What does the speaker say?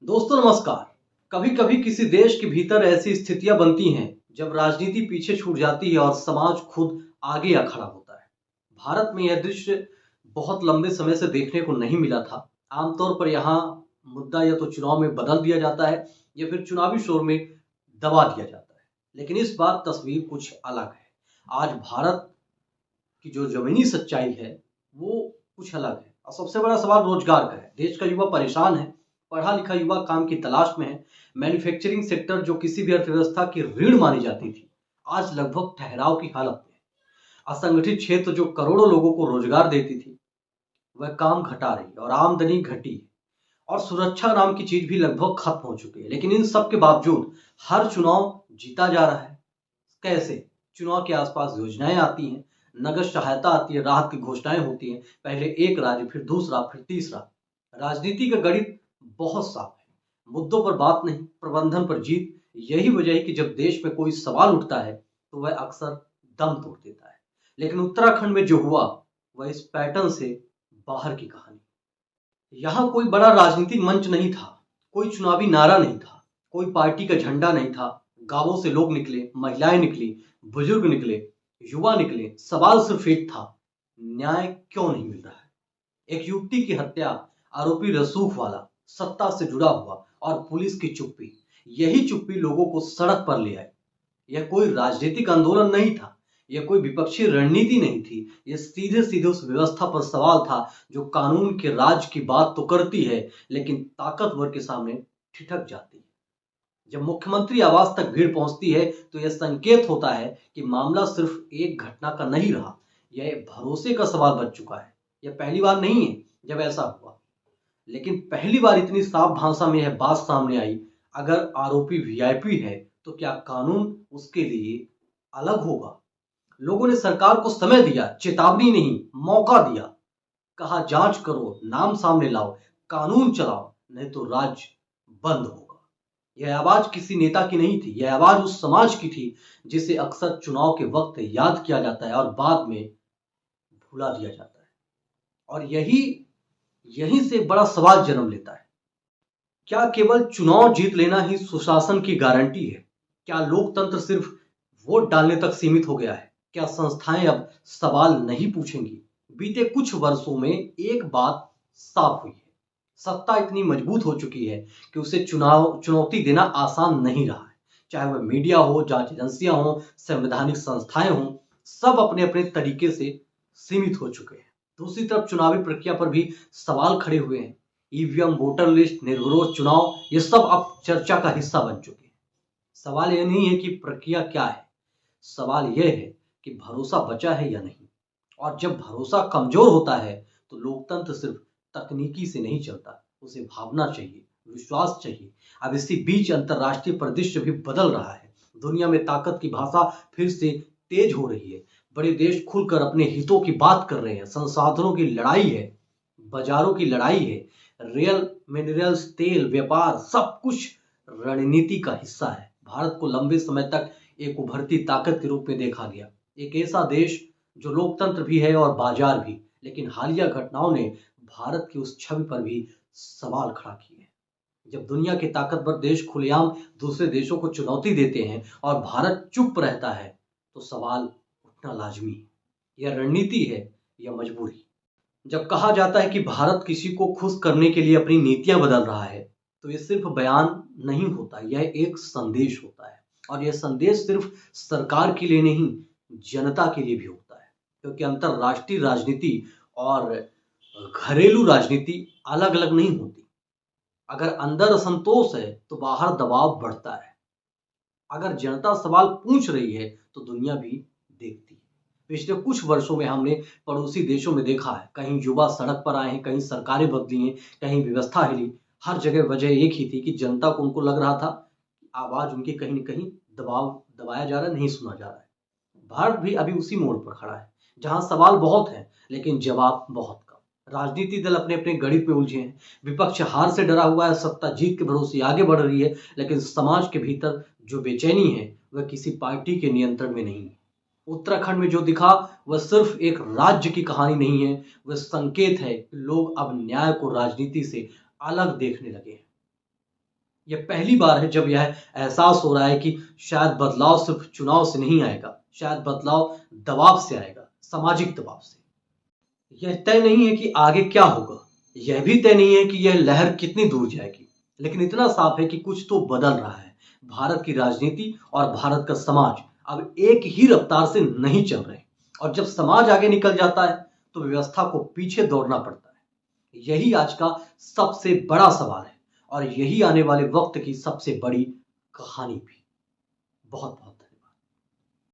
दोस्तों नमस्कार। कभी कभी किसी देश के भीतर ऐसी स्थितियां बनती हैं जब राजनीति पीछे छूट जाती है और समाज खुद आगे आ खड़ा होता है। भारत में यह दृश्य बहुत लंबे समय से देखने को नहीं मिला था। आमतौर पर यहाँ मुद्दा या तो चुनाव में बदल दिया जाता है या फिर चुनावी शोर में दबा दिया जाता है। लेकिन इस बार तस्वीर कुछ अलग है। आज भारत की जो जमीनी सच्चाई है वो कुछ अलग है और सबसे बड़ा सवाल रोजगार का है। देश का युवा परेशान है। पढ़ा लिखा युवा काम की तलाश में है। मैन्युफैक्चरिंग सेक्टर जो किसी भी अर्थव्यवस्था की रीढ़ मानी जाती थी आज लगभग ठहराव की हालत में है। असंगठित क्षेत्र जो करोड़ों लोगों को रोजगार देती थी वह काम घटा रही है और आमदनी घटी है और सुरक्षा नाम की चीज भी लगभग खत्म हो चुकी है। लेकिन इन सब के बावजूद हर चुनाव जीता जा रहा है। कैसे? चुनाव के आसपास योजनाएं आती हैं, नगद सहायता आती है, राहत की घोषणाएं होती हैं। पहले एक राज्य, फिर दूसरा, फिर तीसरा। राजनीति का गणित बहुत साफ है। मुद्दों पर बात नहीं, प्रबंधन पर जीत। यही वजह है कि जब देश में कोई सवाल उठता है तो वह अक्सर दम तोड़ देता है। लेकिन उत्तराखंड में जो हुआ वह इस पैटर्न से बाहर की कहानी। यहाँ कोई बड़ा राजनीतिक मंच नहीं था, कोई चुनावी नारा नहीं था, कोई पार्टी का झंडा नहीं था। गांवों से लोग निकले, महिलाएं निकली, बुजुर्ग निकले, युवा निकले। सवाल सिर्फ एक था, न्याय क्यों नहीं मिल रहा है। एक युवती की हत्या, आरोपी रसूख वाला, सत्ता से जुड़ा हुआ और पुलिस की चुप्पी। यही चुप्पी लोगों को सड़क पर ले आई। यह कोई राजनीतिक आंदोलन नहीं था, यह कोई विपक्षी रणनीति नहीं थी। यह सीधे सीधे उस व्यवस्था पर सवाल था जो कानून के राज की बात तो करती है लेकिन ताकतवर के सामने ठिठक जाती है। जब मुख्यमंत्री आवास तक भीड़ पहुंचती है तो यह संकेत होता है कि मामला सिर्फ एक घटना का नहीं रहा, यह भरोसे का सवाल बन चुका है। यह पहली बार नहीं है जब ऐसा हुआ, लेकिन पहली बार इतनी साफ भाषा में यह बात सामने आई, अगर आरोपी वीआईपी है तो क्या कानून उसके लिए अलग होगा। लोगों ने सरकार को समय दिया, चेतावनी नहीं, मौका दिया। कहा जांच करो, नाम सामने लाओ, कानून चलाओ, नहीं तो राज बंद होगा। यह आवाज किसी नेता की नहीं थी, यह आवाज उस समाज की थी जिसे अक्सर चुनाव के वक्त याद किया जाता है और बाद में भुला दिया जाता है। और यही यहीं से एक बड़ा सवाल जन्म लेता है। क्या केवल चुनाव जीत लेना ही सुशासन की गारंटी है? क्या लोकतंत्र सिर्फ वोट डालने तक सीमित हो गया है? क्या संस्थाएं अब सवाल नहीं पूछेंगी? बीते कुछ वर्षों में एक बात साफ हुई है, सत्ता इतनी मजबूत हो चुकी है कि उसे चुनौती देना आसान नहीं रहा है। चाहे वह मीडिया हो, जांच एजेंसियां हो, संवैधानिक संस्थाएं हो, सब अपने अपने तरीके से सीमित हो चुके हैं। दूसरी तरफ चुनावी प्रक्रिया पर भी सवाल खड़े हुए हैं। ईवीएम, वोटर लिस्ट, निर्विरोध चुनाव, ये सब अब चर्चा का हिस्सा बन चुके हैं। सवाल यह नहीं है कि प्रक्रिया क्या है, सवाल यह है कि भरोसा बचा है या नहीं। और जब भरोसा कमजोर होता है तो लोकतंत्र सिर्फ तकनीकी से नहीं चलता, उसे भावना चाहिए, विश्वास चाहिए। अब इसी बीच अंतरराष्ट्रीय परिदृश्य भी बदल रहा है। दुनिया में ताकत की भाषा फिर से तेज हो रही है। बड़े देश खुलकर अपने हितों की बात कर रहे हैं। संसाधनों की लड़ाई है, बाजारों की लड़ाई है। रियल मिनरल्स, तेल, व्यापार, सब कुछ रणनीति का हिस्सा है। भारत को लंबे समय तक एक उभरती ताकत के रूप में देखा गया, एक ऐसा देश जो लोकतंत्र भी है और बाजार भी। लेकिन हालिया घटनाओं ने भारत की उस छवि पर भी सवाल खड़ा किए हैं। जब दुनिया के ताकतवर देश खुलेआम दूसरे देशों को चुनौती देते हैं और भारत चुप रहता है तो सवाल उठना लाजमी है। यह रणनीति है या मजबूरी? जब कहा जाता है कि भारत किसी को खुश करने के लिए अपनी नीतियां बदल रहा है तो ये सिर्फ बयान नहीं होता, यह एक संदेश होता है। और यह संदेश सिर्फ सरकार के लिए नहीं, जनता के लिए भी होता है। क्योंकि अंतरराष्ट्रीय राजनीति और घरेलू राजनीति अलग अलग नहीं होती। अगर अंदर असंतोष है तो बाहर दबाव बढ़ता है। अगर जनता सवाल पूछ रही है तो दुनिया भी देखती है। पिछले कुछ वर्षों में हमने पड़ोसी देशों में देखा है, कहीं युवा सड़क पर आए हैं, कहीं सरकारें बदली हैं, कहीं व्यवस्था हिली। हर जगह वजह एक ही थी कि जनता को उनको लग रहा था आवाज उनकी कहीं न कहीं दबाया जा रहा है, नहीं सुना जा रहा है। भारत भी अभी उसी मोड़ पर खड़ा है, जहां सवाल बहुत हैं लेकिन जवाब बहुत कम। राजनीतिक दल अपने अपने गणित में उलझे हैं। विपक्ष हार से डरा हुआ है, सत्ता जीत के भरोसे आगे बढ़ रही है। लेकिन समाज के भीतर जो बेचैनी है वह किसी पार्टी के नियंत्रण में नहीं है। उत्तराखंड में जो दिखा वह सिर्फ एक राज्य की कहानी नहीं है, वह संकेत है कि लोग अब न्याय को राजनीति से अलग देखने लगे हैं। यह पहली बार है जब यह एहसास हो रहा है कि शायद बदलाव सिर्फ चुनाव से नहीं आएगा, शायद बदलाव दबाव से आएगा, सामाजिक दबाव से। यह तय नहीं है कि आगे क्या होगा, यह भी तय नहीं है कि यह लहर कितनी दूर जाएगी, लेकिन इतना साफ है कि कुछ तो बदल रहा है। भारत की राजनीति और भारत का समाज अब एक ही रफ्तार से नहीं चल रहे, और जब समाज आगे निकल जाता है तो व्यवस्था को पीछे दौड़ना पड़ता है। यही आज का सबसे बड़ा सवाल है, और यही आने वाले वक्त की सबसे बड़ी कहानी भी। बहुत बहुत